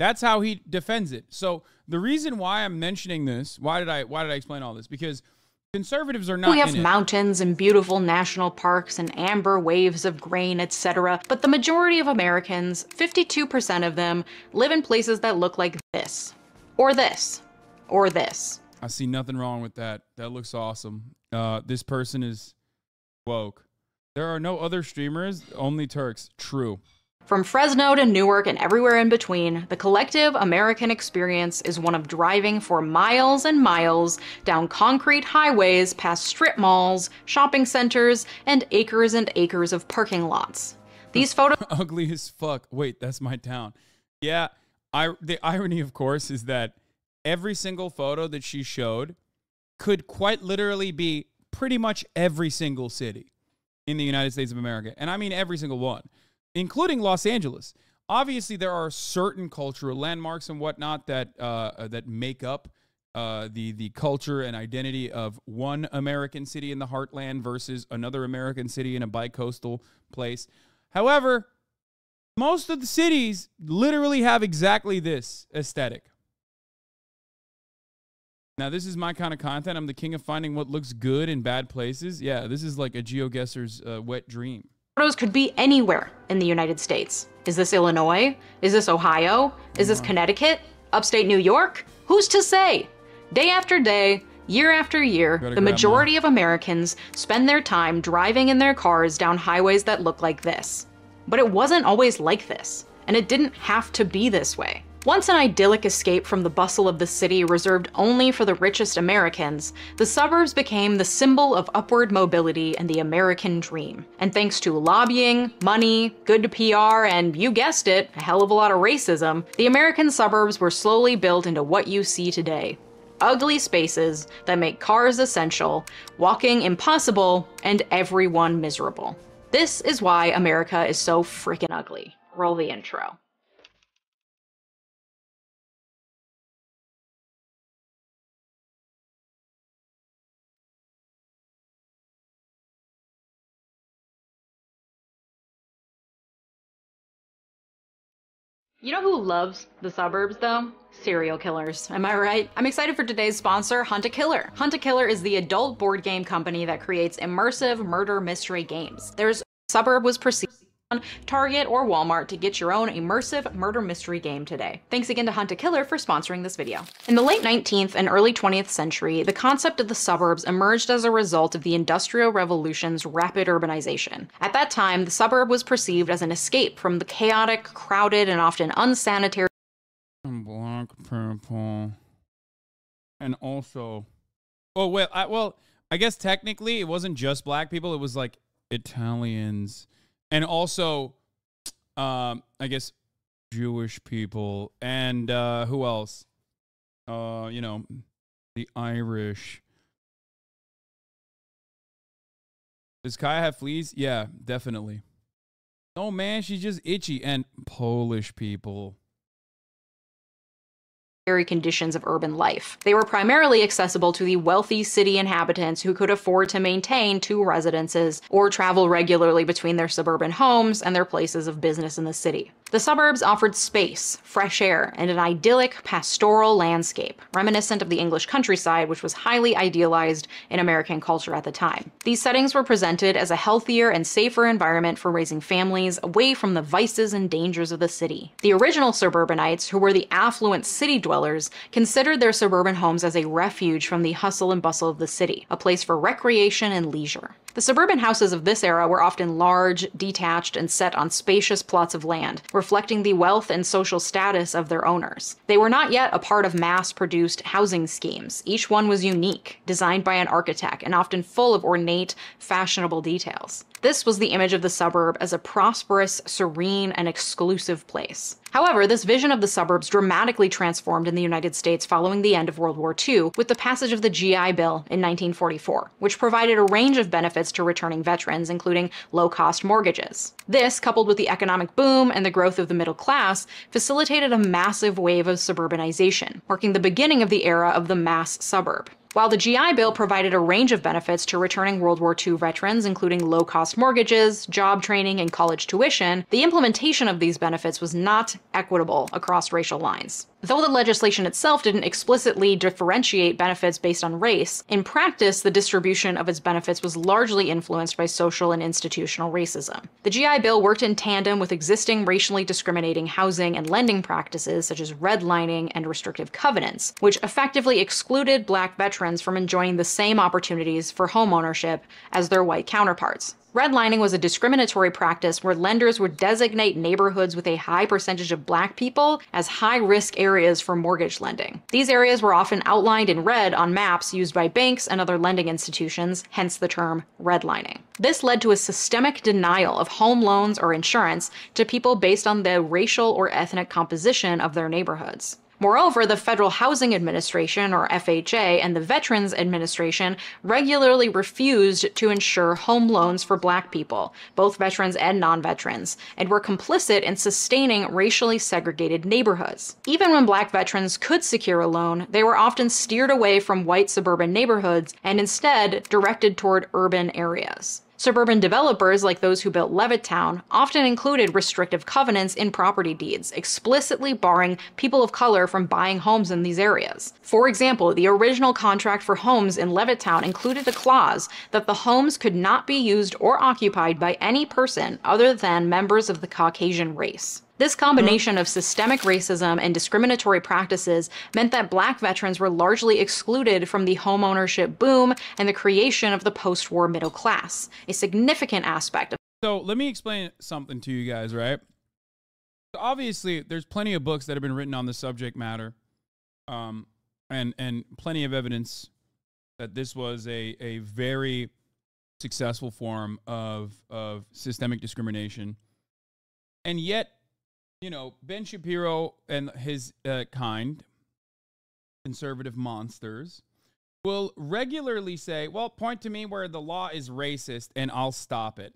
That's how he defends it. So the reason why I'm mentioning this, why did I explain all this? Because conservatives are not We have in it. mountains and beautiful national parks and amber waves of grain, etc. But the majority of Americans, 52% of them, live in places that look like this. Or this. Or this. I see nothing wrong with that. That looks awesome. This person is woke. There are no other streamers, only Turks. True. From Fresno to Newark and everywhere in between, the collective American experience is one of driving for miles and miles down concrete highways past strip malls, shopping centers, and acres of parking lots. These photos ugly as fuck. Wait, that's my town. Yeah, the irony, of course, is that every single photo that she showed could quite literally be pretty much every single city in the United States of America. And I mean every single one, including Los Angeles. Obviously, there are certain cultural landmarks and whatnot that that make up the culture and identity of one American city in the heartland versus another American city in a bi-coastal place. However, most of the cities literally have exactly this aesthetic. Now, this is my kind of content. I'm the king of finding what looks good in bad places. Yeah, this is like a GeoGuesser's wet dream. Photos could be anywhere in the United States. Is this Illinois? Is this Ohio? Is this Connecticut? Upstate New York? Who's to say? Day after day, year after year, the majority of Americans spend their time driving in their cars down highways that look like this. But it wasn't always like this, and it didn't have to be this way. Once an idyllic escape from the bustle of the city reserved only for the richest Americans, the suburbs became the symbol of upward mobility and the American dream. And thanks to lobbying, money, good PR, and you guessed it, a hell of a lot of racism, the American suburbs were slowly built into what you see today. Ugly spaces that make cars essential, walking impossible, and everyone miserable. This is why America is so freaking ugly. Roll the intro. You know who loves the suburbs, though? Serial killers. Am I right? I'm excited for today's sponsor, Hunt a Killer. Hunt a Killer is the adult board game company that creates immersive murder mystery games. There's Suburb was perceived on Target or Walmart to get your own immersive murder mystery game today. Thanks again to Hunt a Killer for sponsoring this video. In the late 19th and early 20th century, the concept of the suburbs emerged as a result of the Industrial Revolution's rapid urbanization. At that time, the suburb was perceived as an escape from the chaotic, crowded, and often unsanitary black people. And also, oh, well, I guess technically it wasn't just black people, it was like Italians. And also, I guess, Jewish people. And who else? You know, the Irish. Does Kaya have fleas? Yeah, definitely. Oh, man, she's just itchy. And Polish people. conditions of urban life. They were primarily accessible to the wealthy city inhabitants who could afford to maintain two residences or travel regularly between their suburban homes and their places of business in the city. The suburbs offered space, fresh air, and an idyllic pastoral landscape, reminiscent of the English countryside, which was highly idealized in American culture at the time. These settings were presented as a healthier and safer environment for raising families away from the vices and dangers of the city. The original suburbanites, who were the affluent city dwellers, considered their suburban homes as a refuge from the hustle and bustle of the city, a place for recreation and leisure. The suburban houses of this era were often large, detached, and set on spacious plots of land, reflecting the wealth and social status of their owners. They were not yet a part of mass-produced housing schemes. Each one was unique, designed by an architect, and often full of ornate, fashionable details. This was the image of the suburb as a prosperous, serene, and exclusive place. However, this vision of the suburbs dramatically transformed in the United States following the end of World War II with the passage of the GI Bill in 1944, which provided a range of benefits to returning veterans, including low-cost mortgages. This, coupled with the economic boom and the growth of the middle class, facilitated a massive wave of suburbanization, marking the beginning of the era of the mass suburb. While the GI Bill provided a range of benefits to returning World War II veterans, including low-cost mortgages, job training, and college tuition, the implementation of these benefits was not equitable across racial lines. Though the legislation itself didn't explicitly differentiate benefits based on race, in practice, the distribution of its benefits was largely influenced by social and institutional racism. The GI Bill worked in tandem with existing racially discriminating housing and lending practices such as redlining and restrictive covenants, which effectively excluded Black veterans from enjoying the same opportunities for homeownership as their white counterparts. Redlining was a discriminatory practice where lenders would designate neighborhoods with a high percentage of Black people as high-risk areas for mortgage lending. These areas were often outlined in red on maps used by banks and other lending institutions, hence the term redlining. This led to a systemic denial of home loans or insurance to people based on the racial or ethnic composition of their neighborhoods. Moreover, the Federal Housing Administration, or FHA, and the Veterans Administration regularly refused to insure home loans for Black people, both veterans and non-veterans, and were complicit in sustaining racially segregated neighborhoods. Even when Black veterans could secure a loan, they were often steered away from white suburban neighborhoods and instead directed toward urban areas. Suburban developers, like those who built Levittown, often included restrictive covenants in property deeds, explicitly barring people of color from buying homes in these areas. For example, the original contract for homes in Levittown included a clause that the homes could not be used or occupied by any person other than members of the Caucasian race. This combination of systemic racism and discriminatory practices meant that Black veterans were largely excluded from the homeownership boom and the creation of the post-war middle class, a significant aspect of. So let me explain something to you guys, right? So obviously, there's plenty of books that have been written on the subject matter, and plenty of evidence that this was a very successful form of systemic discrimination. And yet, you know, Ben Shapiro and his kind, conservative monsters, will regularly say, well, point to me where the law is racist and I'll stop it.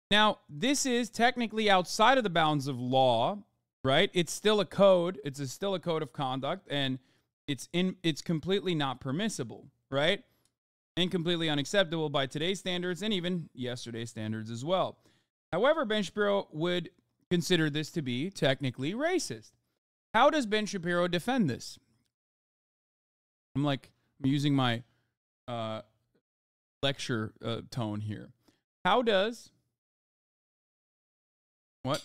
Now, this is technically outside of the bounds of law, right? It's still a code. It's still a code of conduct, and it's completely not permissible, right? And completely unacceptable by today's standards and even yesterday's standards as well. However, Ben Shapiro would consider this to be technically racist. How does Ben Shapiro defend this? I'm using my lecture tone here. How does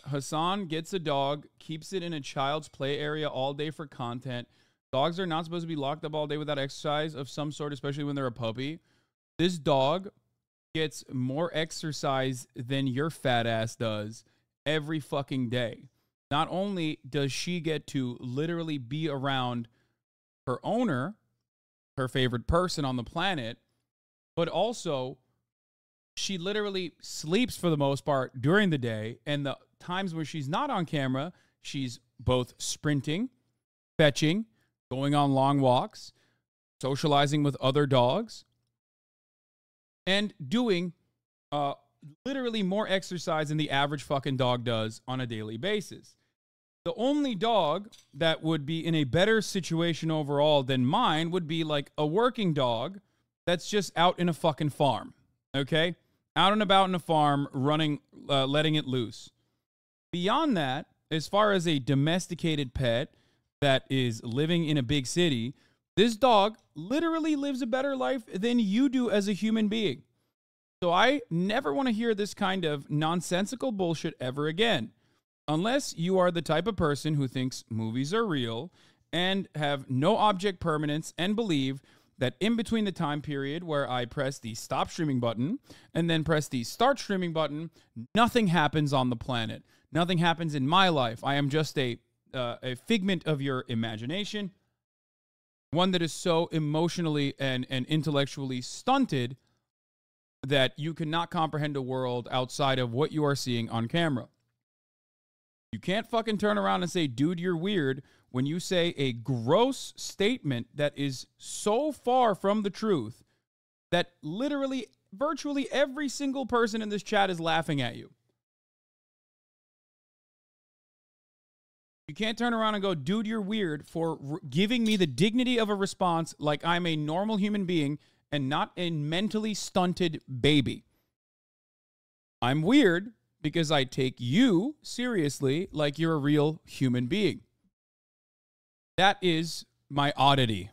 Hasan gets a dog, keeps it in a child's play area all day for content. Dogs are not supposed to be locked up all day without exercise of some sort, especially when they're a puppy. This dog gets more exercise than your fat ass does every fucking day. Not only does she get to literally be around her owner, her favorite person on the planet, but also she literally sleeps for the most part during the day, and the times where she's not on camera, she's both sprinting, fetching, going on long walks, socializing with other dogs, and doing literally more exercise than the average fucking dog does on a daily basis. The only dog that would be in a better situation overall than mine would be like a working dog that's just out in a fucking farm, okay? Out and about in a farm, running, letting it loose. Beyond that, as far as a domesticated pet that is living in a big city, this dog literally lives a better life than you do as a human being. So I never want to hear this kind of nonsensical bullshit ever again. Unless you are the type of person who thinks movies are real and have no object permanence and believe that in between the time period where I press the stop streaming button and then press the start streaming button, nothing happens on the planet. Nothing happens in my life. I am just a figment of your imagination, one that is so emotionally and intellectually stunted that you cannot comprehend a world outside of what you are seeing on camera. You can't fucking turn around and say, dude, you're weird, when you say a gross statement that is so far from the truth that literally, virtually every single person in this chat is laughing at you. You can't turn around and go, dude, you're weird for giving me the dignity of a response like I'm a normal human being and not a mentally stunted baby. I'm weird because I take you seriously like you're a real human being. That is my oddity.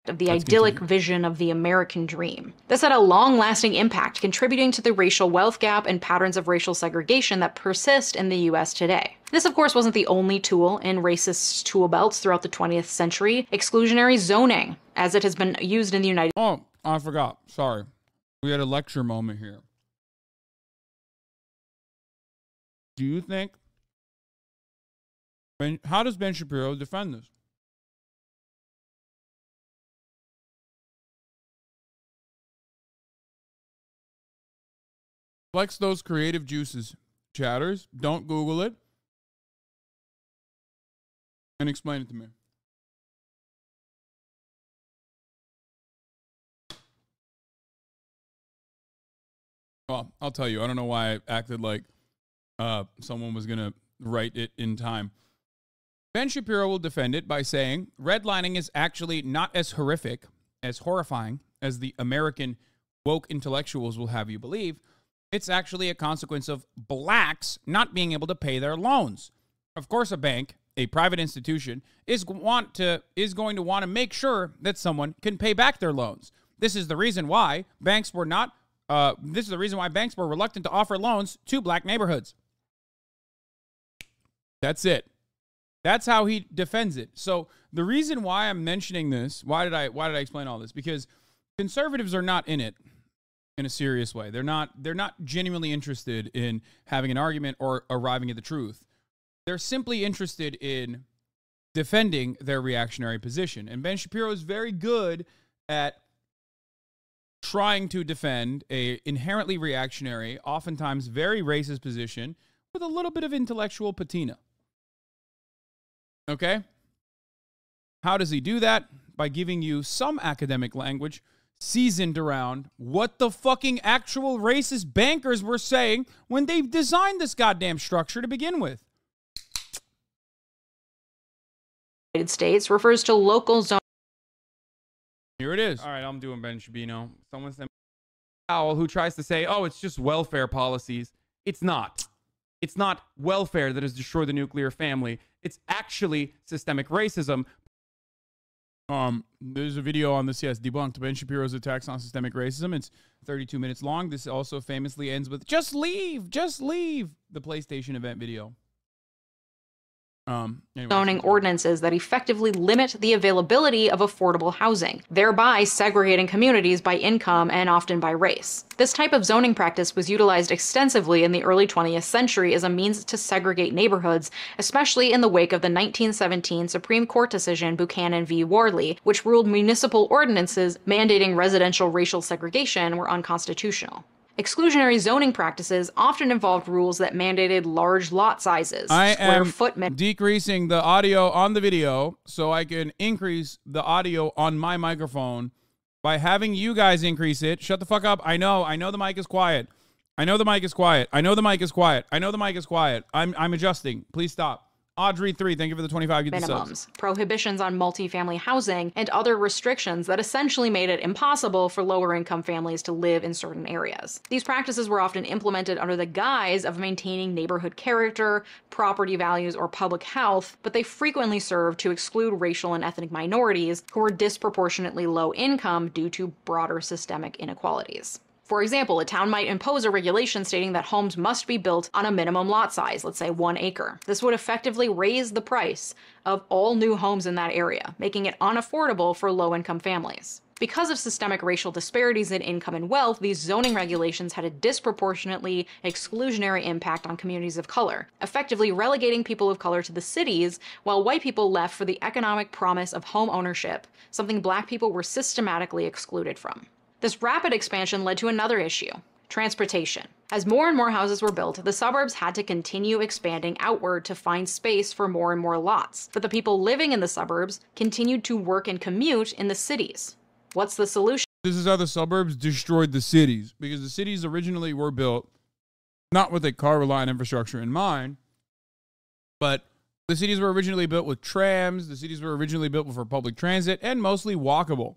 Of the idyllic vision of the American dream. This had a long-lasting impact, contributing to the racial wealth gap and patterns of racial segregation that persist in the U.S. today. This, of course, wasn't the only tool in racist tool belts throughout the 20th century. Exclusionary zoning, as it has been used in the United States. Oh, I forgot. Sorry. We had a lecture moment here. Do you think... how does Ben Shapiro defend this? Flex those creative juices, chatters. Don't Google it. And explain it to me. Well, I'll tell you. I don't know why I acted like someone was going to write it in time. Ben Shapiro will defend it by saying, redlining is actually not as horrific, as horrifying, as the American woke intellectuals will have you believe. It's actually a consequence of blacks not being able to pay their loans. Of course, a bank, a private institution, is going to want to make sure that someone can pay back their loans. This is the reason why banks were reluctant to offer loans to black neighborhoods. That's it. That's how he defends it. So the reason why I'm mentioning this, why did I explain all this? Because conservatives are not in it in a serious way. They're not genuinely interested in having an argument or arriving at the truth. They're simply interested in defending their reactionary position. And Ben Shapiro is very good at trying to defend a inherently reactionary, oftentimes very racist position with a little bit of intellectual patina. Okay? How does he do that? By giving you some academic language seasoned around what the fucking actual racist bankers were saying when they designed this goddamn structure to begin with. United States refers to local zone. Here it is. All right, I'm doing Ben Shabino. Someone sent me Owl who tries to say, oh, it's just welfare policies. It's not. It's not welfare that has destroyed the nuclear family. It's actually systemic racism. There's a video on this, yes, debunked Ben Shapiro's attacks on systemic racism. It's 32 minutes long. This also famously ends with, just leave, the PlayStation event video. Zoning ordinances that effectively limit the availability of affordable housing, thereby segregating communities by income and often by race. This type of zoning practice was utilized extensively in the early 20th century as a means to segregate neighborhoods, especially in the wake of the 1917 Supreme Court decision Buchanan v. Worley, which ruled municipal ordinances mandating residential racial segregation were unconstitutional. Exclusionary zoning practices often involved rules that mandated large lot sizes, square foot minimum. Decreasing the audio on the video so I can increase the audio on my microphone by having you guys increase it. Shut the fuck up. I know the mic is quiet. I know the mic is quiet. I'm adjusting. Please stop. Audrey3, thank you for the 25. Minimums, prohibitions on multifamily housing, and other restrictions that essentially made it impossible for lower-income families to live in certain areas. These practices were often implemented under the guise of maintaining neighborhood character, property values, or public health, but they frequently served to exclude racial and ethnic minorities who were disproportionately low income due to broader systemic inequalities. For example, a town might impose a regulation stating that homes must be built on a minimum lot size, let's say 1 acre. This would effectively raise the price of all new homes in that area, making it unaffordable for low-income families. Because of systemic racial disparities in income and wealth, these zoning regulations had a disproportionately exclusionary impact on communities of color, effectively relegating people of color to the cities while white people left for the economic promise of home ownership, something black people were systematically excluded from. This rapid expansion led to another issue: transportation. As more and more houses were built, the suburbs had to continue expanding outward to find space for more and more lots. But the people living in the suburbs continued to work and commute in the cities. What's the solution? This is how the suburbs destroyed the cities, because the cities originally were built not with a car-reliant infrastructure in mind, But the cities were originally built with trams. The cities were originally built for public transit and mostly walkable.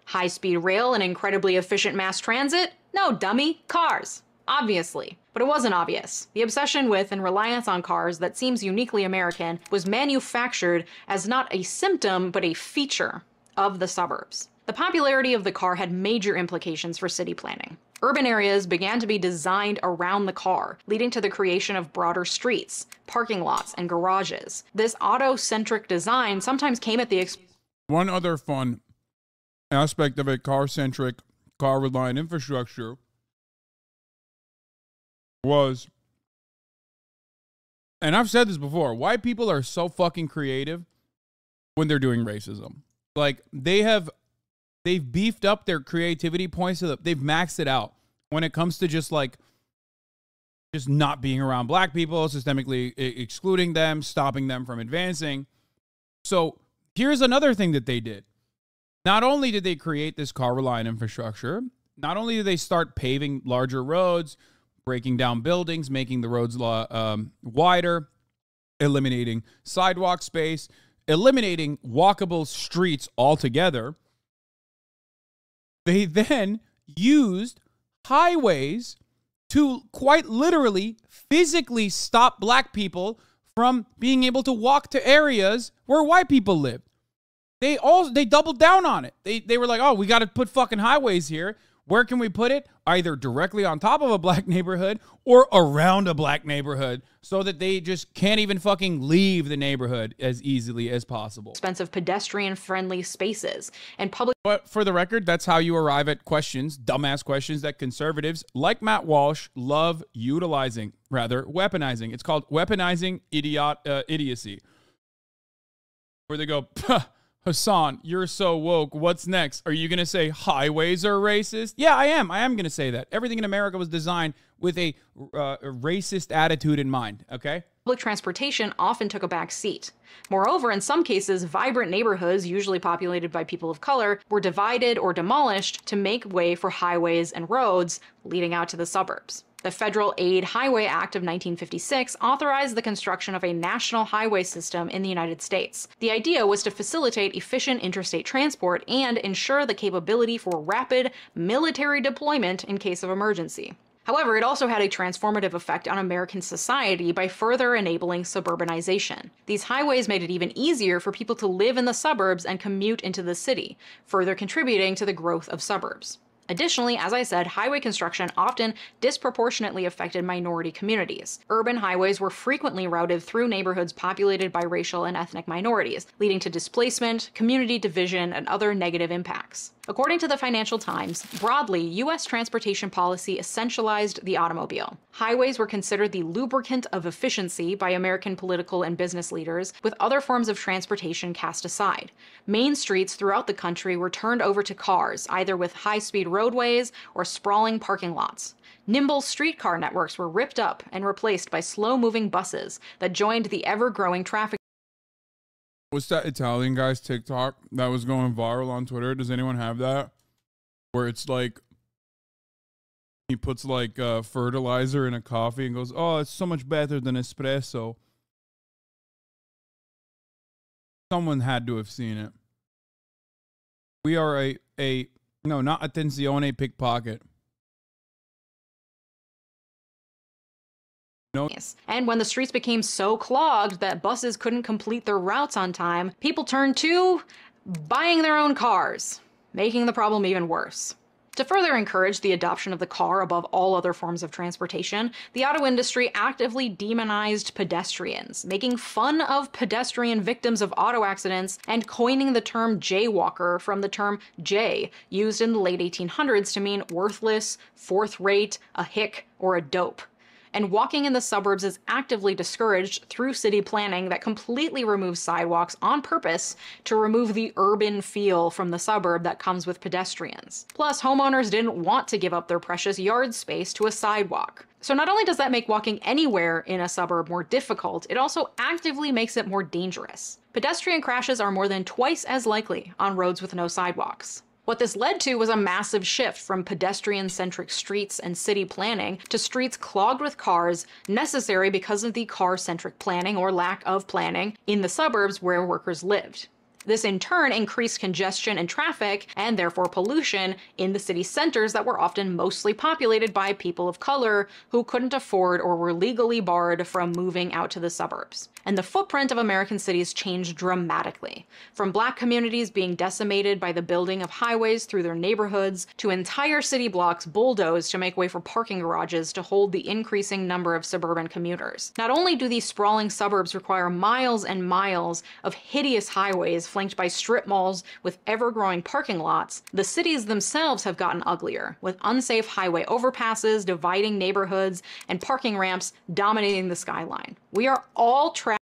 High-speed rail and incredibly efficient mass transit? No, dummy, cars. Obviously. But it wasn't obvious. The obsession with and reliance on cars that seems uniquely American was manufactured as not a symptom, but a feature of the suburbs. The popularity of the car had major implications for city planning. Urban areas began to be designed around the car, leading to the creation of broader streets, parking lots, and garages. This auto-centric design sometimes came at the expense. One other fun aspect of a car-centric, car-reliant infrastructure was, and I've said this before, white people are so fucking creative when they're doing racism. Like, they've beefed up their creativity points, so they've maxed it out when it comes to just not being around black people, systemically excluding them, stopping them from advancing. So here's another thing that they did. Not only did they create this car-reliant infrastructure, not only did they start paving larger roads, breaking down buildings, making the roads wider, eliminating sidewalk space, eliminating walkable streets altogether, they then used highways to quite literally physically stop black people from being able to walk to areas where white people lived. They doubled down on it. They were like, oh, we got to put fucking highways here. Where can we put it? Either directly on top of a black neighborhood or around a black neighborhood so that they just can't even fucking leave the neighborhood as easily as possible. Expensive pedestrian-friendly spaces and public. But for the record, that's how you arrive at questions, dumbass questions that conservatives like Matt Walsh love weaponizing. It's called weaponizing idiocy. Where they go, Hasan, you're so woke. What's next? Are you going to say highways are racist? Yeah, I am. I am going to say that. Everything in America was designed with a racist attitude in mind, okay? Public transportation often took a back seat. Moreover, in some cases, vibrant neighborhoods, usually populated by people of color, were divided or demolished to make way for highways and roads leading out to the suburbs. The Federal Aid Highway Act of 1956 authorized the construction of a national highway system in the United States. The idea was to facilitate efficient interstate transport and ensure the capability for rapid military deployment in case of emergency. However, it also had a transformative effect on American society by further enabling suburbanization. These highways made it even easier for people to live in the suburbs and commute into the city, further contributing to the growth of suburbs. Additionally, as I said, highway construction often disproportionately affected minority communities. Urban highways were frequently routed through neighborhoods populated by racial and ethnic minorities, leading to displacement, community division, and other negative impacts. According to the Financial Times, broadly, U.S. transportation policy essentialized the automobile. Highways were considered the lubricant of efficiency by American political and business leaders, with other forms of transportation cast aside. Main streets throughout the country were turned over to cars, either with high-speed roadways or sprawling parking lots. Nimble streetcar networks were ripped up and replaced by slow-moving buses that joined the ever-growing traffic. What's that Italian guy's TikTok that was going viral on Twitter? Does anyone have that? Where it's like, he puts like fertilizer in a coffee and goes, oh, it's so much better than espresso. Someone had to have seen it. We are no, not attenzione, pickpocket. No. And when the streets became so clogged that buses couldn't complete their routes on time, people turned to buying their own cars, making the problem even worse. To further encourage the adoption of the car above all other forms of transportation, the auto industry actively demonized pedestrians, making fun of pedestrian victims of auto accidents and coining the term jaywalker from the term jay, used in the late 1800s to mean worthless, fourth-rate, a hick, or a dope. And walking in the suburbs is actively discouraged through city planning that completely removes sidewalks on purpose to remove the urban feel from the suburb that comes with pedestrians. Plus, homeowners didn't want to give up their precious yard space to a sidewalk. So not only does that make walking anywhere in a suburb more difficult, it also actively makes it more dangerous. Pedestrian crashes are more than twice as likely on roads with no sidewalks. What this led to was a massive shift from pedestrian-centric streets and city planning to streets clogged with cars, necessary because of the car-centric planning or lack of planning in the suburbs where workers lived. This in turn increased congestion and traffic, and therefore pollution, in the city centers that were often mostly populated by people of color who couldn't afford or were legally barred from moving out to the suburbs. And the footprint of American cities changed dramatically, from black communities being decimated by the building of highways through their neighborhoods, to entire city blocks bulldozed to make way for parking garages to hold the increasing number of suburban commuters. Not only do these sprawling suburbs require miles and miles of hideous highways flanked by strip malls with ever-growing parking lots, the cities themselves have gotten uglier, with unsafe highway overpasses dividing neighborhoods and parking ramps dominating the skyline. We are all trapped.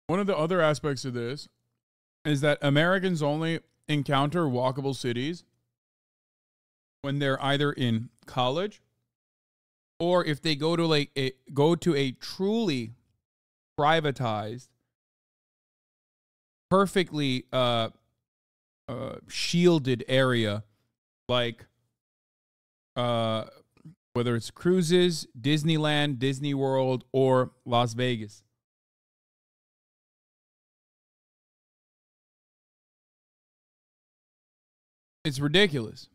One of the other aspects of this is that Americans only encounter walkable cities when they're either in college or if they go to a truly privatized, perfectly shielded area, like whether it's cruises, Disneyland, Disney World, or Las Vegas. It's ridiculous.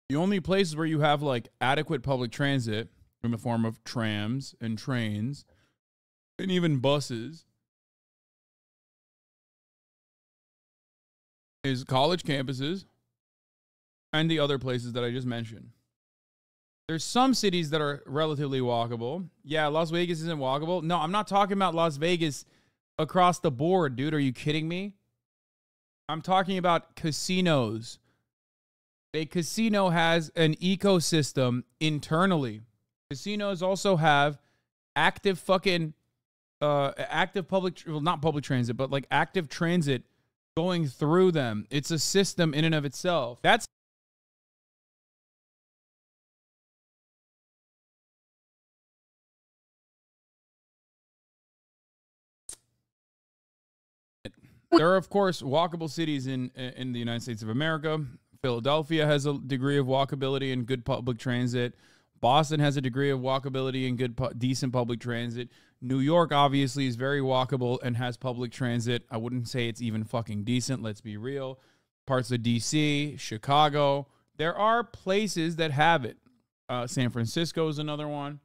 The only places where you have like adequate public transit in the form of trams and trains and even buses is college campuses and the other places that I just mentioned. There's some cities that are relatively walkable. Yeah, Las Vegas isn't walkable. No, I'm not talking about Las Vegas across the board, dude. Are you kidding me? I'm talking about casinos. A casino has an ecosystem internally. Casinos also have active active public, well, not public transit, but like active transit going through them. It's a system in and of itself. That's There are, of course, walkable cities in the United States of America. Philadelphia has a degree of walkability and good public transit. Boston has a degree of walkability and good, decent public transit. New York, obviously, is very walkable and has public transit. I wouldn't say it's even fucking decent. Let's be real. Parts of D.C., Chicago. There are places that have it. San Francisco is another one.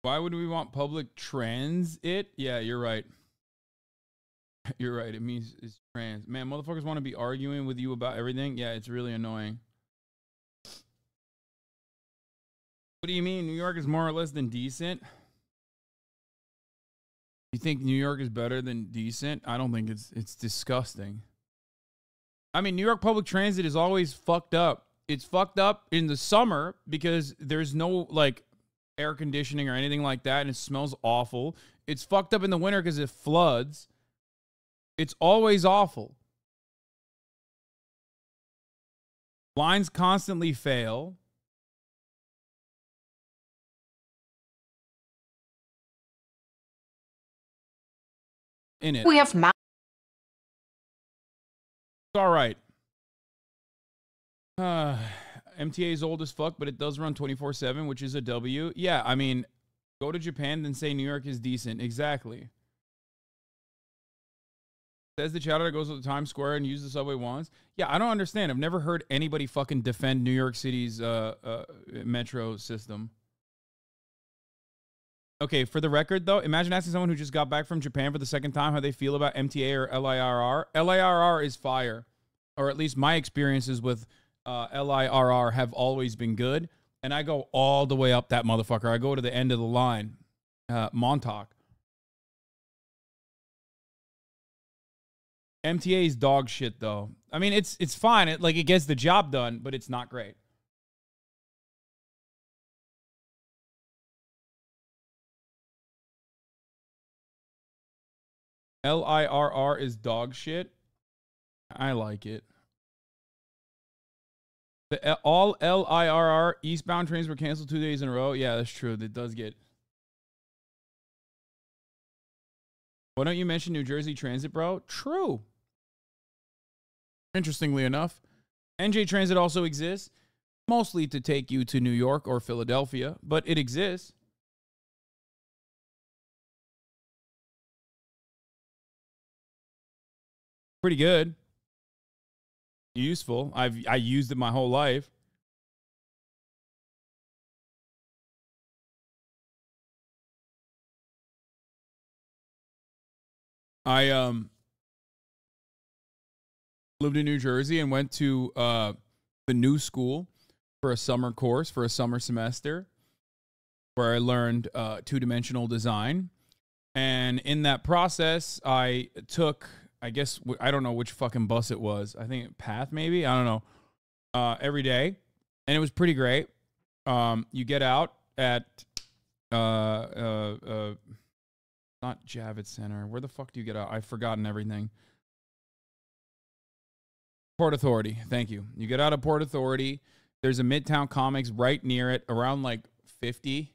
Why would we want public transit? Yeah, you're right. You're right. It means it's trans. Man, motherfuckers want to be arguing with you about everything. Yeah, it's really annoying. What do you mean? New York is more or less than decent? You think New York is better than decent? I don't think it's disgusting. I mean, New York public transit is always fucked up. It's fucked up in the summer because there's no like air conditioning or anything like that, and it smells awful. It's fucked up in the winter because it floods. It's always awful. Lines constantly fail. In it. We have all right. MTA is old as fuck, but it does run 24/7, which is a W. Yeah, I mean, go to Japan, then say New York is decent. Exactly. Says the chatter that goes to the Times Square and uses the subway once. Yeah, I don't understand. I've never heard anybody fucking defend New York City's metro system. Okay, for the record, though, imagine asking someone who just got back from Japan for the second time how they feel about MTA or LIRR. LIRR is fire, or at least my experiences with LIRR have always been good, and I go all the way up that motherfucker. I go to the end of the line, Montauk. MTA is dog shit, though. I mean, it's fine. It gets the job done, but it's not great. LIRR is dog shit. I like it. All LIRR eastbound trains were canceled 2 days in a row. Yeah, that's true. That does get. Why don't you mention New Jersey Transit, bro? True. Interestingly enough, NJ Transit also exists, mostly to take you to New York or Philadelphia, but it exists. Pretty good. Useful. I used it my whole life. I lived in New Jersey and went to the new school for a summer course, for a summer semester, where I learned two-dimensional design. And in that process, I took, I guess, I don't know which fucking bus it was. I think Path, maybe? I don't know. Every day. And it was pretty great. You get out at, not Javits Center. Where the fuck do you get out? I've forgotten everything. Port Authority. Thank you. You get out of Port Authority. There's a Midtown Comics right near it, around like 50.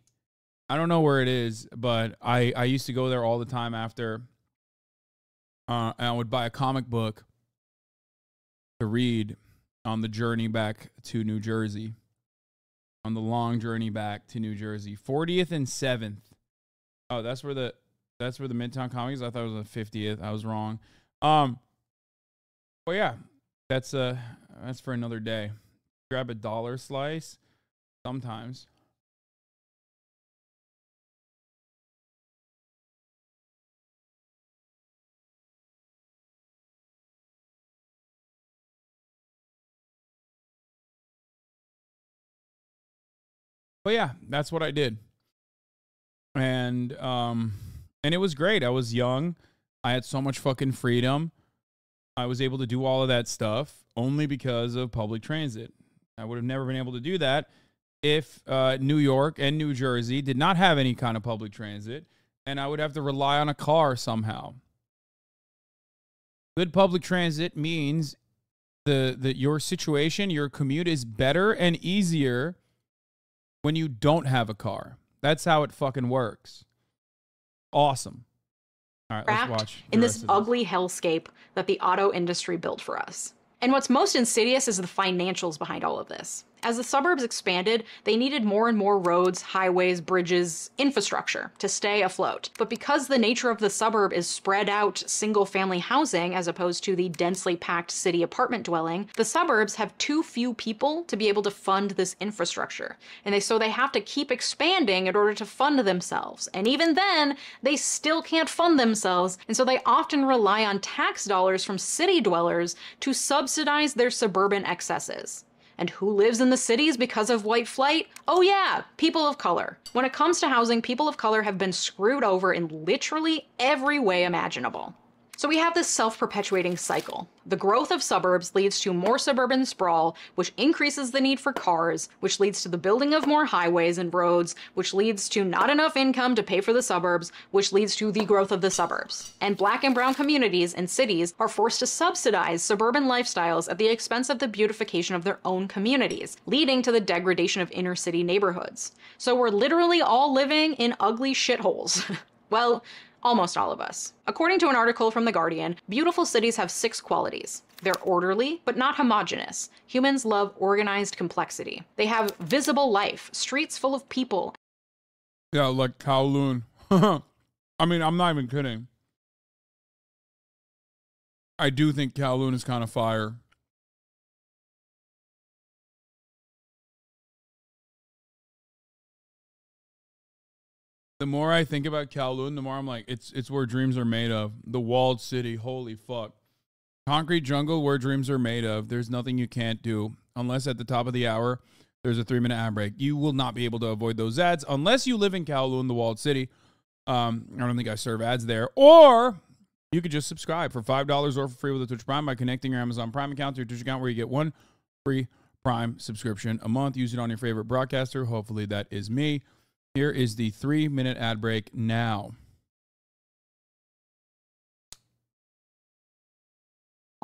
I don't know where it is, but I used to go there all the time after. And I would buy a comic book to read on the journey back to New Jersey. On the long journey back to New Jersey. 40th and 7th. Oh, that's where the Midtown Comics is. I thought it was the 50th. I was wrong. Well, yeah. That's for another day. Grab a dollar slice sometimes. But yeah, that's what I did. And it was great. I was young. I had so much fucking freedom. I was able to do all of that stuff only because of public transit. I would have never been able to do that if New York and New Jersey did not have any kind of public transit, and I would have to rely on a car somehow. Good public transit means your situation, your commute is better and easier when you don't have a car. That's how it fucking works. Awesome. All right, let's watch in this ugly hellscape that the auto industry built for us. And what's most insidious is the financials behind all of this. As the suburbs expanded, they needed more and more roads, highways, bridges, infrastructure to stay afloat. But because the nature of the suburb is spread out single-family housing as opposed to the densely packed city apartment dwelling, the suburbs have too few people to be able to fund this infrastructure. And so they have to keep expanding in order to fund themselves. And even then, they still can't fund themselves, and so they often rely on tax dollars from city dwellers to subsidize their suburban excesses. And who lives in the cities because of white flight? Oh yeah, people of color. When it comes to housing, people of color have been screwed over in literally every way imaginable. So we have this self-perpetuating cycle. The growth of suburbs leads to more suburban sprawl, which increases the need for cars, which leads to the building of more highways and roads, which leads to not enough income to pay for the suburbs, which leads to the growth of the suburbs. And black and brown communities and cities are forced to subsidize suburban lifestyles at the expense of the beautification of their own communities, leading to the degradation of inner city neighborhoods. So we're literally all living in ugly shitholes. Well, almost all of us. According to an article from The Guardian, beautiful cities have 6 qualities. They're orderly, but not homogenous. Humans love organized complexity. They have visible life, streets full of people. Yeah, like Kowloon. I mean, I'm not even kidding. I do think Kowloon is kind of fire. The more I think about Kowloon, the more I'm like, it's where dreams are made of. The walled city, holy fuck. Concrete jungle, where dreams are made of. There's nothing you can't do. Unless at the top of the hour, there's a 3-minute ad break. You will not be able to avoid those ads unless you live in Kowloon, the walled city. I don't think I serve ads there. Or you could just subscribe for $5 or for free with a Twitch Prime by connecting your Amazon Prime account to your Twitch account, where you get 1 free Prime subscription a month. Use it on your favorite broadcaster. Hopefully that is me. Here is the 3-minute ad break now.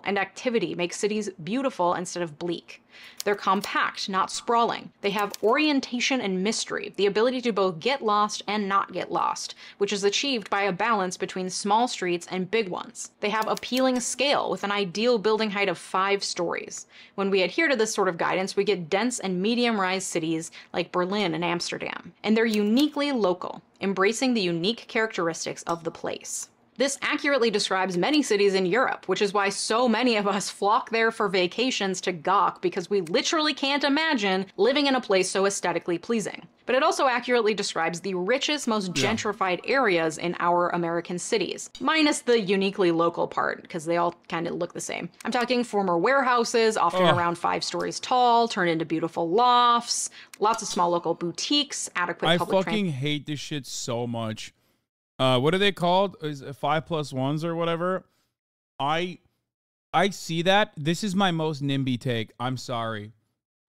and activity make cities beautiful instead of bleak. They're compact, not sprawling. They have orientation and mystery, the ability to both get lost and not get lost, which is achieved by a balance between small streets and big ones. They have appealing scale with an ideal building height of 5 stories. When we adhere to this sort of guidance, we get dense and medium-rise cities like Berlin and Amsterdam. And they're uniquely local, embracing the unique characteristics of the place. This accurately describes many cities in Europe, which is why so many of us flock there for vacations to gawk, because we literally can't imagine living in a place so aesthetically pleasing. But it also accurately describes the richest, most gentrified areas in our American cities, minus the uniquely local part, because they all kind of look the same. I'm talking former warehouses, often around 5 stories tall, turned into beautiful lofts, lots of small local boutiques, adequate public transport. I fucking hate this shit so much. What are they called? Is it 5+1s or whatever? I see that. This is my most NIMBY take. I'm sorry.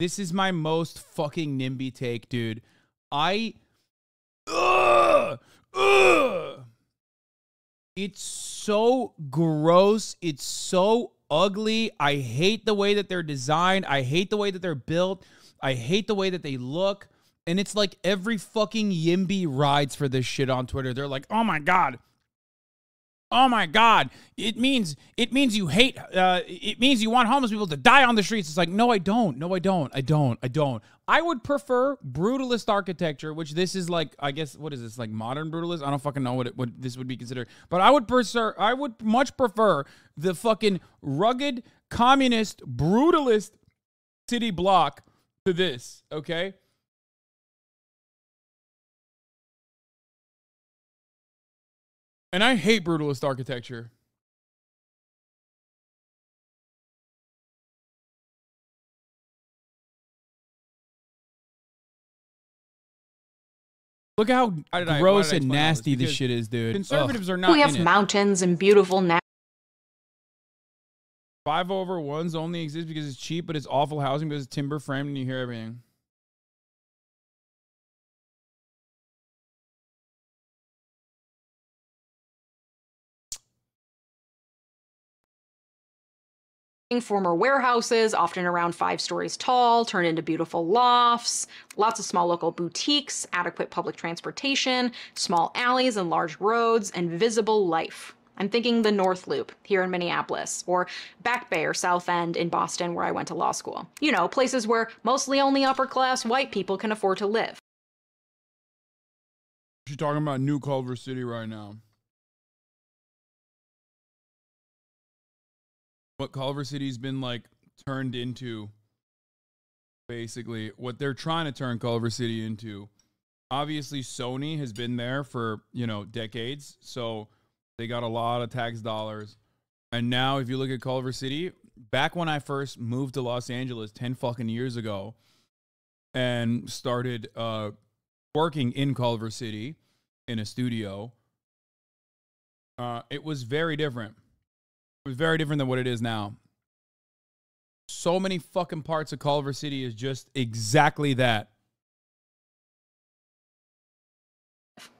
This is my most fucking NIMBY take, dude. It's so gross. It's so ugly. I hate the way that they're designed. I hate the way that they're built. I hate the way that they look. And it's like every fucking Yimby rides for this shit on Twitter. They're like, oh my God. Oh my God. It means you hate, it means you want homeless people to die on the streets. It's like, no, I don't. No, I don't. I don't. I would prefer brutalist architecture, which this is like, I guess, what is this? Like modern brutalist? I don't fucking know what this would be considered. But I would much prefer the fucking rugged, communist, brutalist city block to this, okay? And I hate brutalist architecture. Look how gross and nasty this shit is, dude. Conservatives are not we have mountains and beautiful 5/1s only exist because it's cheap, but it's awful housing because it's timber framed and you hear everything. former warehouses, often around 5 stories tall, turned into beautiful lofts, lots of small local boutiques, adequate public transportation, small alleys and large roads, and visible life. I'm thinking the North Loop here in Minneapolis, or Back Bay or South End in Boston where I went to law school. You know, places where mostly only upper-class white people can afford to live. She's talking about New Culver City right now. What Culver City's been like turned into, basically what they're trying to turn Culver City into. Obviously Sony has been there for, you know, decades, so they got a lot of tax dollars. And now if you look at Culver City, back when I first moved to Los Angeles 10 fucking years ago and started working in Culver City in a studio, it was very different. It was very different than what it is now. So many fucking parts of Culver City is just exactly that.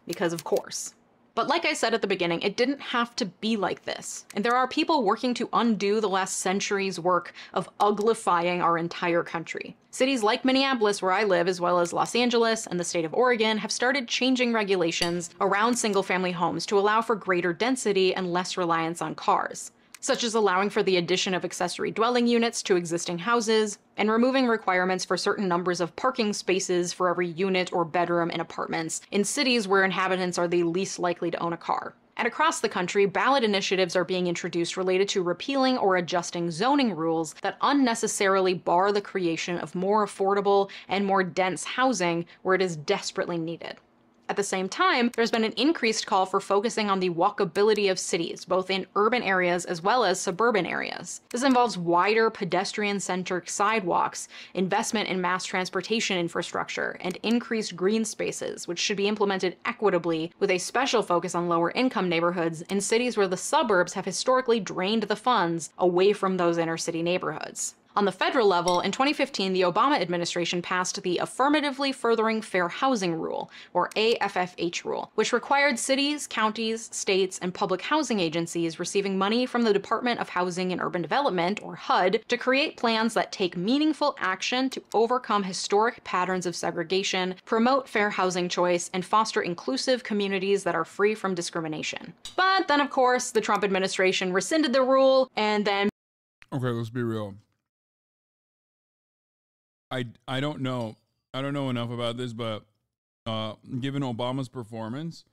Because of course. But like I said at the beginning, it didn't have to be like this. And there are people working to undo the last century's work of uglifying our entire country. Cities like Minneapolis, where I live, as well as Los Angeles and the state of Oregon, have started changing regulations around single-family homes to allow for greater density and less reliance on cars, such as allowing for the addition of accessory dwelling units to existing houses, and removing requirements for certain numbers of parking spaces for every unit or bedroom in apartments in cities where inhabitants are the least likely to own a car. And across the country, ballot initiatives are being introduced related to repealing or adjusting zoning rules that unnecessarily bar the creation of more affordable and more dense housing where it is desperately needed. At the same time, there's been an increased call for focusing on the walkability of cities, both in urban areas as well as suburban areas. This involves wider pedestrian-centric sidewalks, investment in mass transportation infrastructure, and increased green spaces, which should be implemented equitably, with a special focus on lower-income neighborhoods in cities where the suburbs have historically drained the funds away from those inner-city neighborhoods. On the federal level, in 2015, the Obama administration passed the Affirmatively Furthering Fair Housing Rule, or AFFH rule, which required cities, counties, states, and public housing agencies receiving money from the Department of Housing and Urban Development, or HUD, to create plans that take meaningful action to overcome historic patterns of segregation, promote fair housing choice, and foster inclusive communities that are free from discrimination. But then, of course, the Trump administration rescinded the rule, and then... Okay, let's be real. I don't know. I don't know enough about this, but given Obama's performance,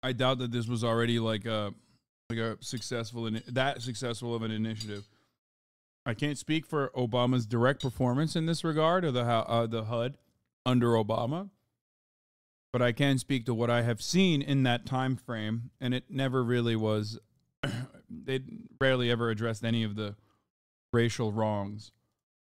I doubt that this was already like a successful of an initiative. I can't speak for Obama's direct performance in this regard, or the HUD under Obama, but I can speak to what I have seen in that time frame, and it never really was. They rarely ever addressed any of the racial wrongs.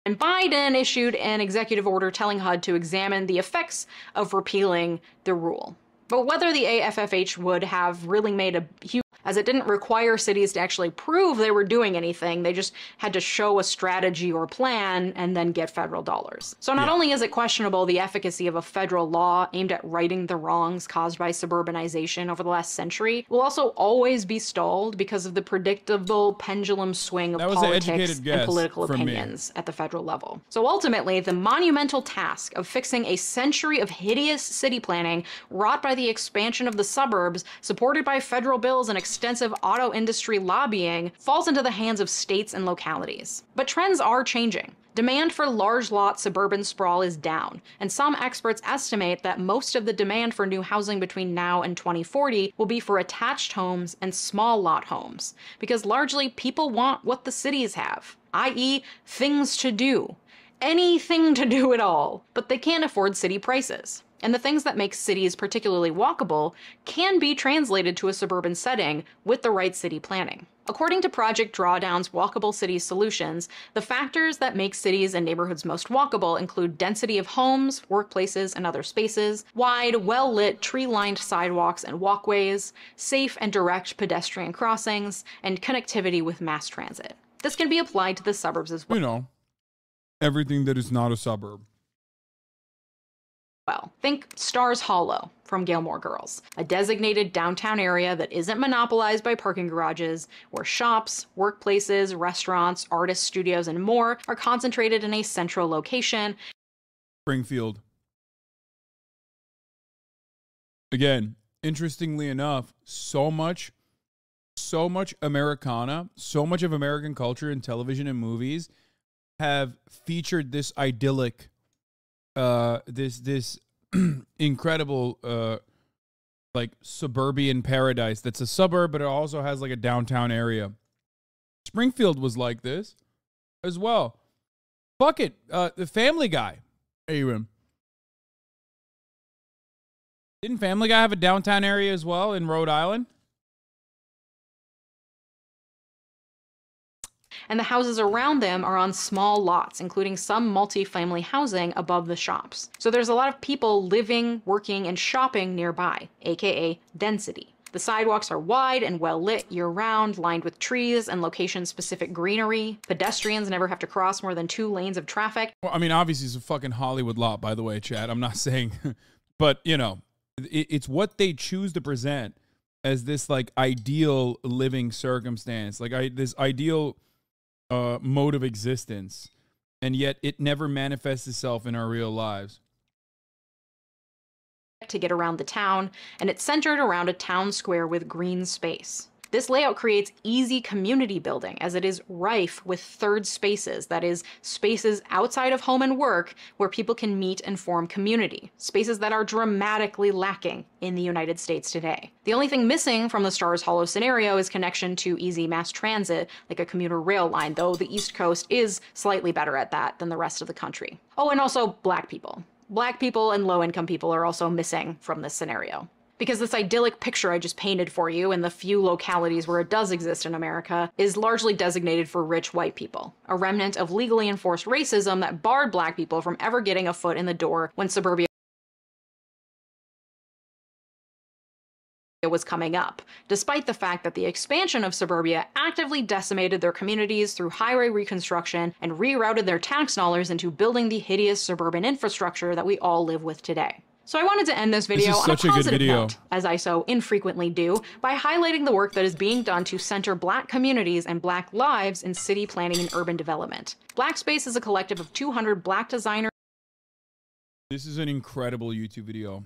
And Biden issued an executive order telling HUD to examine the effects of repealing the rule. But whether the AFFH would have really made a huge, as it didn't require cities to actually prove they were doing anything, they just had to show a strategy or plan and then get federal dollars. So not only is it questionable the efficacy of a federal law aimed at righting the wrongs caused by suburbanization over the last century, it will also always be stalled because of the predictable pendulum swing of politics and political opinions at the federal level. So ultimately, the monumental task of fixing a century of hideous city planning wrought by the expansion of the suburbs, supported by federal bills and extensive auto industry lobbying, falls into the hands of states and localities. But trends are changing. Demand for large lot suburban sprawl is down, and some experts estimate that most of the demand for new housing between now and 2040 will be for attached homes and small lot homes, because largely people want what the cities have, i.e., things to do. Anything to do at all, but they can't afford city prices. And the things that make cities particularly walkable can be translated to a suburban setting with the right city planning. According to Project Drawdown's Walkable Cities Solutions, the factors that make cities and neighborhoods most walkable include density of homes, workplaces, and other spaces, wide, well-lit, tree-lined sidewalks and walkways, safe and direct pedestrian crossings, and connectivity with mass transit. This can be applied to the suburbs as well. You know, everything that is not a suburb. Well, think Stars Hollow from Gilmore Girls, a designated downtown area that isn't monopolized by parking garages, where shops, workplaces, restaurants, artist studios, and more are concentrated in a central location. Springfield. Again, interestingly enough, so much Americana, so much of American culture in television and movies have featured this idyllic this incredible like suburban paradise that's a suburb, but it also has like a downtown area. Springfield was like this as well. Fuck it, the Family Guy. Even didn't Family Guy have a downtown area as well in Rhode Island? And the houses around them are on small lots, including some multi-family housing above the shops. So there's a lot of people living, working, and shopping nearby, aka density. The sidewalks are wide and well lit year-round, lined with trees and location-specific greenery. Pedestrians never have to cross more than 2 lanes of traffic. Well, I mean, obviously it's a fucking Hollywood lot, by the way, Chad. I'm not saying, but you know, it's what they choose to present as this like ideal living circumstance, like this ideal mode of existence, and yet it never manifests itself in our real lives. To get around the town, and it's centered around a town square with green space. This layout creates easy community building, as it is rife with third spaces, that is, spaces outside of home and work where people can meet and form community, spaces that are dramatically lacking in the United States today. The only thing missing from the Stars Hollow scenario is connection to easy mass transit, like a commuter rail line, though the East Coast is slightly better at that than the rest of the country. Oh, and also Black people. Black people and low-income people are also missing from this scenario. Because this idyllic picture I just painted for you in the few localities where it does exist in America is largely designated for rich white people, a remnant of legally enforced racism that barred Black people from ever getting a foot in the door when suburbia was coming up, despite the fact that the expansion of suburbia actively decimated their communities through highway reconstruction and rerouted their tax dollars into building the hideous suburban infrastructure that we all live with today. So I wanted to end this video on a positive note, as I so infrequently do, by highlighting the work that is being done to center Black communities and Black lives in city planning and urban development. Black Space is a collective of 200 Black designers. This is an incredible YouTube video.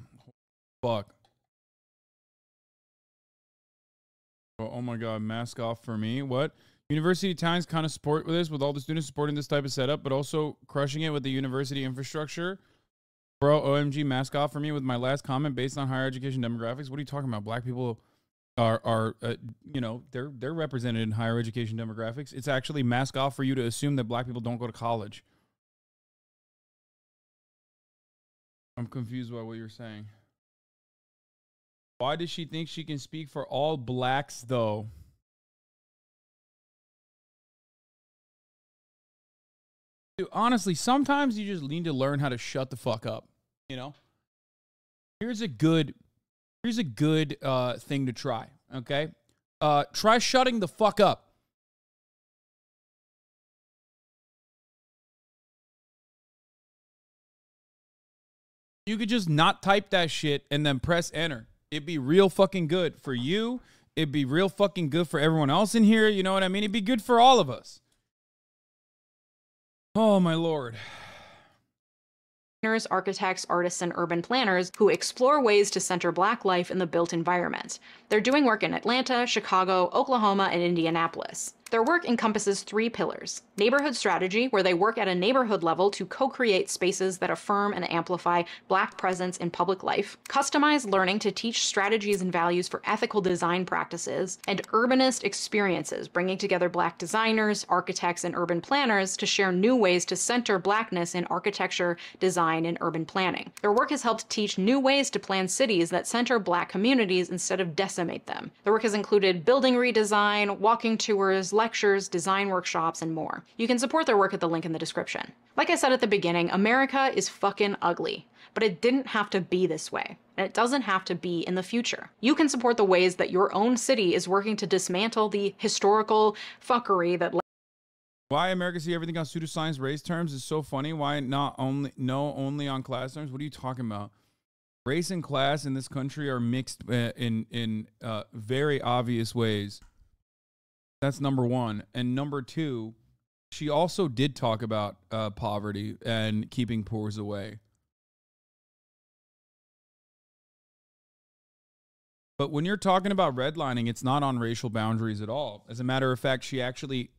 Fuck. Oh my god, mask off for me. What? University towns kind of support with this, with all the students supporting this type of setup, but also crushing it with the university infrastructure. Bro, OMG, mask off for me with my last comment based on higher education demographics. What are you talking about? Black people are you know, they're represented in higher education demographics. It's actually mask off for you to assume that Black people don't go to college. I'm confused by what you're saying. Why does she think she can speak for all Blacks, though? Dude, honestly, sometimes you just need to learn how to shut the fuck up. You know? Here's a good thing to try, okay? Try shutting the fuck up. You could just not type that shit and then press enter. It'd be real fucking good for you. It'd be real fucking good for everyone else in here. You know what I mean? It'd be good for all of us. Oh, my Lord. Architects, artists, and urban planners who explore ways to center Black life in the built environment. They're doing work in Atlanta, Chicago, Oklahoma, and Indianapolis. Their work encompasses 3 pillars. Neighborhood strategy, where they work at a neighborhood level to co-create spaces that affirm and amplify Black presence in public life. Customized learning to teach strategies and values for ethical design practices. And urbanist experiences, bringing together Black designers, architects, and urban planners to share new ways to center Blackness in architecture, design, and urban planning. Their work has helped teach new ways to plan cities that center Black communities instead of decimate them. Their work has included building redesign, walking tours, lectures, design workshops, and more. You can support their work at the link in the description. Like I said at the beginning, America is fucking ugly, but it didn't have to be this way, and it doesn't have to be in the future. You can support the ways that your own city is working to dismantle the historical fuckery that why America see everything on pseudoscience race terms is so funny. Why not only on class terms? What are you talking about? Race and class in this country are mixed in very obvious ways. That's number one. And number two, she also did talk about poverty and keeping poors away. But when you're talking about redlining, it's not on racial boundaries at all. As a matter of fact, she actually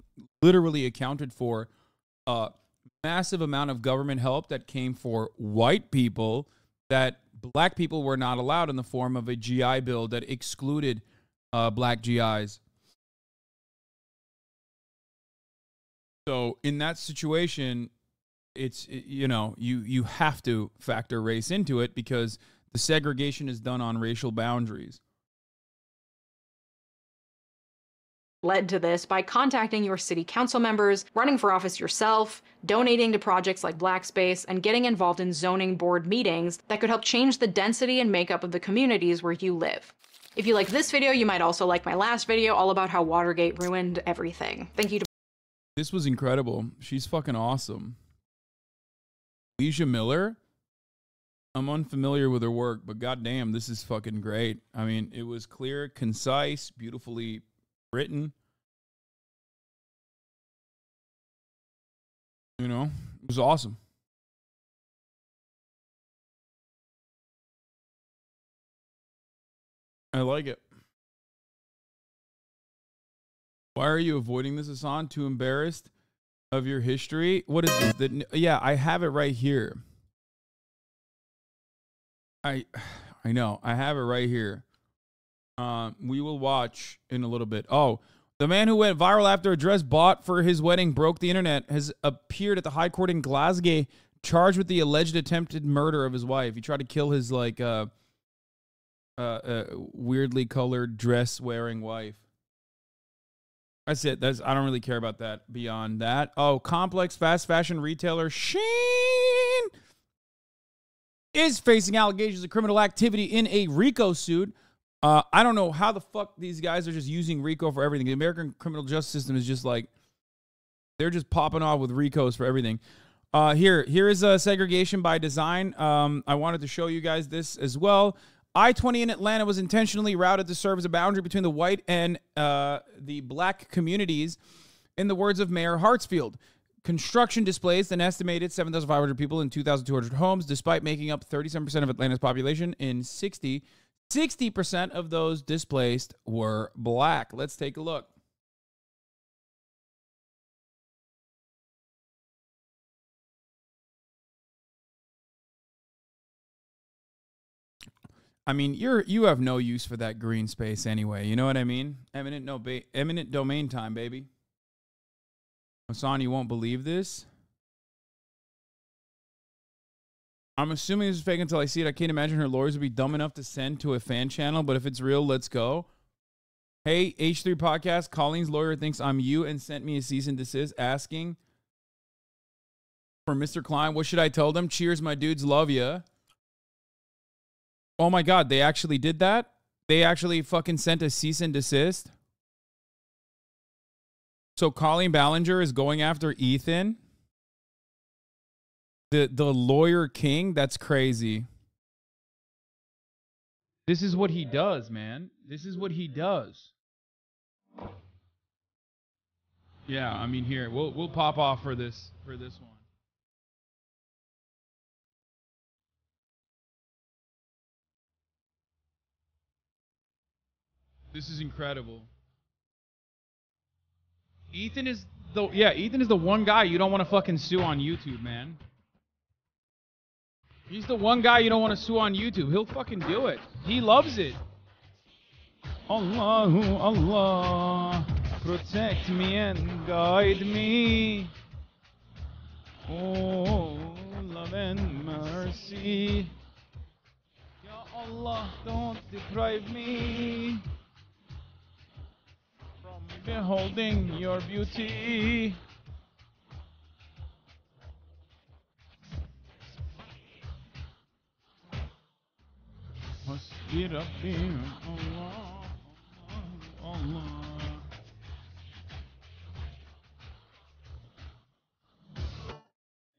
literally accounted for a massive amount of government help that came for white people that Black people were not allowed, in the form of a GI Bill that excluded Black GIs. So in that situation, it's, you know, you have to factor race into it because the segregation is done on racial boundaries. Led to this by contacting your city council members, running for office yourself, donating to projects like Black Space, and getting involved in zoning board meetings that could help change the density and makeup of the communities where you live. If you like this video, you might also like my last video all about how Watergate ruined everything. Thank you to This was incredible. She's fucking awesome. Leeja Miller? I'm unfamiliar with her work, but goddamn, this is fucking great. I mean, it was clear, concise, beautifully written. You know, it was awesome. I like it. Why are you avoiding this, Hasan? Too embarrassed of your history? What is this? Yeah, I have it right here. I know. I have it right here. We will watch in a little bit. Oh, the man who went viral after a dress bought for his wedding broke the internet has appeared at the High Court in Glasgow, charged with the alleged attempted murder of his wife. He tried to kill his, like, weirdly colored dress-wearing wife. That's it. I don't really care about that beyond that. Oh, complex fast fashion retailer Shein is facing allegations of criminal activity in a RICO suit I don't know how the fuck these guys are just using RICO for everything. The American criminal justice system is just like, they're just popping off with RICOs for everything. Here is a segregation by design. I wanted to show you guys this as well. I-20 in Atlanta was intentionally routed to serve as a boundary between the white and the black communities, in the words of Mayor Hartsfield. Construction displaced an estimated 7,500 people in 2,200 homes, despite making up 37% of Atlanta's population. In 60% of those displaced were black. Let's take a look. I mean, you have no use for that green space anyway. You know what I mean? Eminent domain time, baby. Hasan, you won't believe this. I'm assuming this is fake until I see it. I can't imagine her lawyers would be dumb enough to send to a fan channel, but if it's real, let's go. Hey, H3 Podcast, Colleen's lawyer thinks I'm you and sent me a cease and desist asking for Mr. Klein. What should I tell them? Cheers, my dudes, love ya. Oh my God, they actually did that? They actually fucking sent a cease and desist? So Colleen Ballinger is going after Ethan? The lawyer king? That's crazy. This is what he does, man. This is what he does. Yeah, I mean, here, we'll pop off for this one. This is incredible. Ethan is the one guy you don't want to fucking sue on YouTube, man. He's the one guy you don't want to sue on YouTube. He'll fucking do it. He loves it. Allahu Allah, protect me and guide me. Oh, love and mercy. Ya Allah, don't deprive me from beholding your beauty.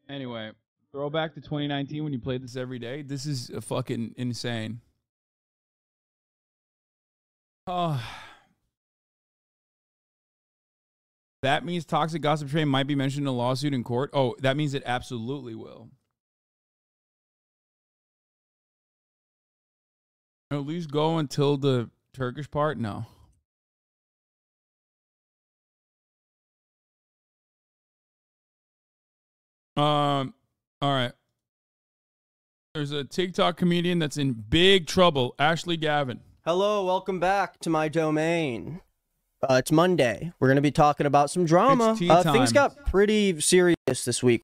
Anyway, throwback to 2019 when you played this every day. This is fucking insane. Oh. That means Toxic Gossip Train might be mentioned in a lawsuit in court. Oh, that means it absolutely will. At least go until the Turkish part? No. All right. There's a TikTok comedian that's in big trouble. Ashley Gavin. Hello, welcome back to my domain. It's Monday. We're going to be talking about some drama. It's tea time. Things got pretty serious this week.